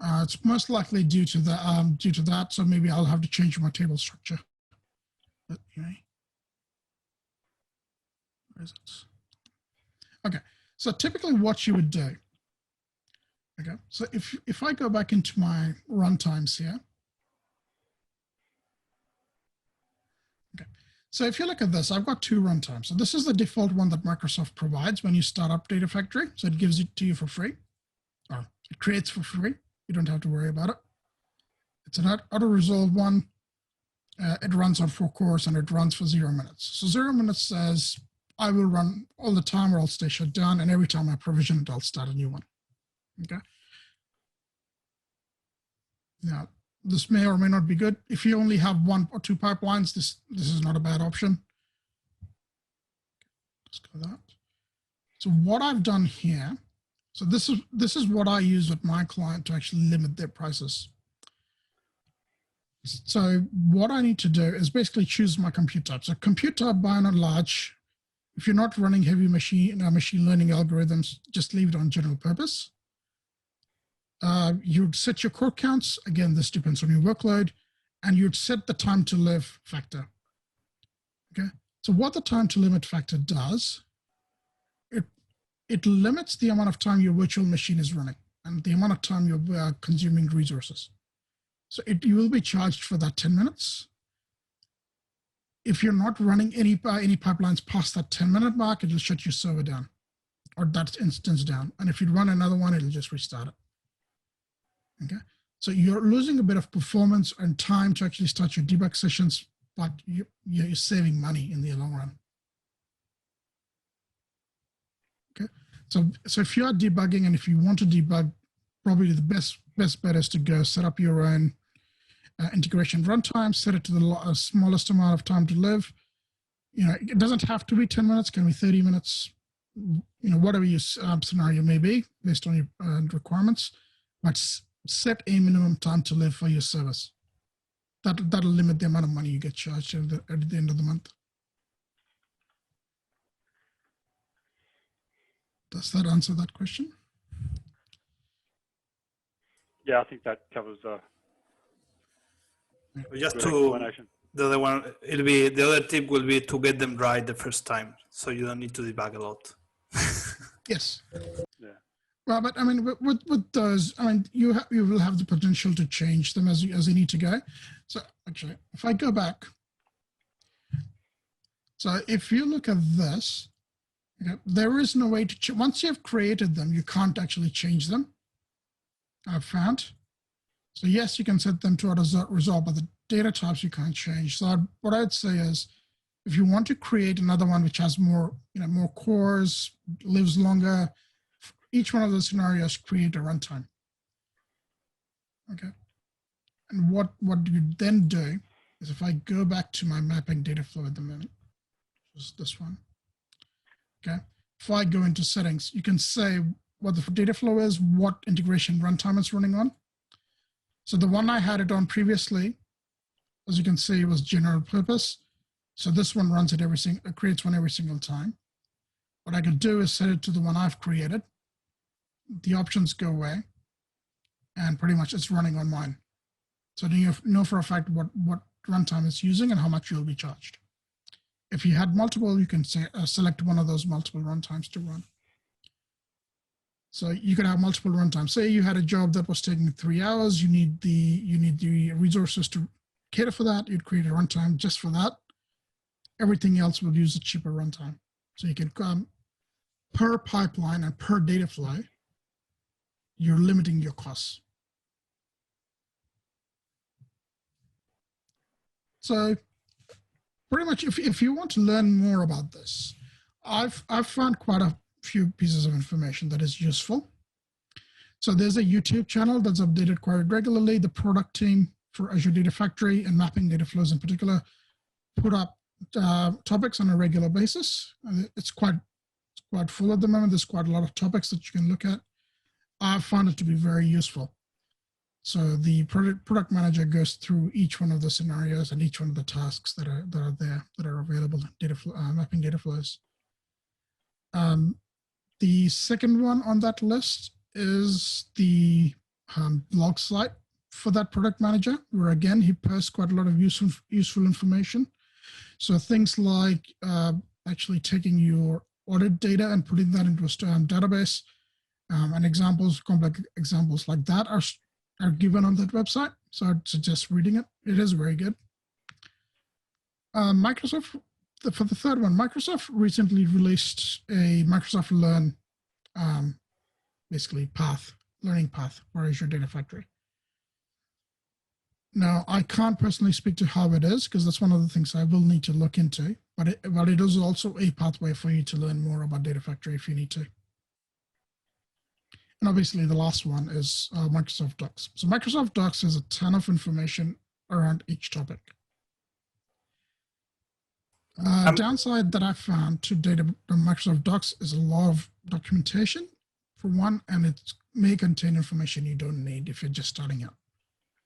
It's most likely due to that. So maybe I'll have to change my table structure. But anyway, where is it? Okay. So typically what you would do. Okay. So if I go back into my runtimes here. Okay. So if you look at this, I've got 2 runtimes. So this is the default one that Microsoft provides when you start up Data Factory. So it gives it to you for free, or it creates for free. You don't have to worry about it. It's an auto-resolve one. It runs on 4 cores and it runs for 0 minutes. So 0 minutes says, I will run all the time or I'll stay shut down. And every time I provision it, I'll start a new one. Okay. Now, this may or may not be good. If you only have 1 or 2 pipelines, this is not a bad option. Let's go that. So what I've done here, so this is what I use with my client to actually limit their prices. So what I need to do is basically choose my compute type. So compute type, by and large, if you're not running heavy machine learning algorithms, just leave it on general purpose. You'd set your core counts. Again, this depends on your workload, and you'd set the time to live factor. Okay. So what the time to limit factor does, it limits the amount of time your virtual machine is running and the amount of time you're consuming resources. So you will be charged for that 10 minutes. If you're not running any pipelines past that 10-minute mark, it'll shut your server down or that instance down. And if you run another one, it'll just restart it. Okay. So you're losing a bit of performance and time to actually start your debug sessions, but you're saving money in the long run. Okay. So if you are debugging and if you want to debug, probably the best bet is to go set up your own integration runtime, set it to the smallest amount of time to live. It doesn't have to be 10 minutes, can be 30 minutes, whatever your scenario may be based on your requirements, but set a minimum time to live for your service. That'll limit the amount of money you get charged at the end of the month. Does that answer that question? Yeah, I think that covers just to the other one, the other tip will be to get them right the first time, so you don't need to debug a lot. Yes. Yeah. Well, but I mean, with those, I mean, you will have the potential to change them as you need to go. So actually, if I go back, so if you look at this, there is no way to once you have created them, you can't actually change them. I've found. So yes, you can set them to auto resolve, but data types you can't change. So what I'd say is, if you want to create another one which has more, more cores, lives longer, each one of those scenarios create a runtime. Okay. And what you then do is, if I go back to my mapping data flow at the moment, which is this one. Okay. If I go into settings, you can say what the data flow is, what integration runtime it's running on. So the one I had it on previously, as you can see, was general purpose. So this one runs it it creates one every single time. What I can do is set it to the one I've created. The options go away, and pretty much it's running on mine. So you know for a fact what runtime it's using and how much you'll be charged. If you had multiple, you can say, select one of those multiple runtimes to run. So you could have multiple runtimes. Say you had a job that was taking 3 hours. You need the resources to cater for that. You'd create a runtime just for that. Everything else will use a cheaper runtime. So you can come per pipeline and per data flow, you're limiting your costs. So pretty much if you want to learn more about this, I've found quite a few pieces of information that is useful. So there's a YouTube channel that's updated quite regularly. The product team for Azure Data Factory and mapping data flows in particular put up topics on a regular basis. It's quite full at the moment. There's quite a lot of topics that you can look at. I found it to be very useful. So the product manager goes through each one of the scenarios and each one of the tasks that are there, that are available in mapping data flows. The second one on that list is the blog site for that product manager, where again, he posts quite a lot of useful information. So things like actually taking your audit data and putting that into a database, and examples, complex examples like that are given on that website. So I'd suggest reading it. It is very good. Microsoft, for the third one, Microsoft recently released a Microsoft Learn, basically learning path for Azure Data Factory. Now, I can't personally speak to how it is, because that's one of the things I will need to look into, but it is also a pathway for you to learn more about Data Factory if you need to. And obviously the last one is Microsoft Docs. So Microsoft Docs has a ton of information around each topic. Downside that I found to Microsoft Docs is a lot of documentation, for one, and it may contain information you don't need if you're just starting out.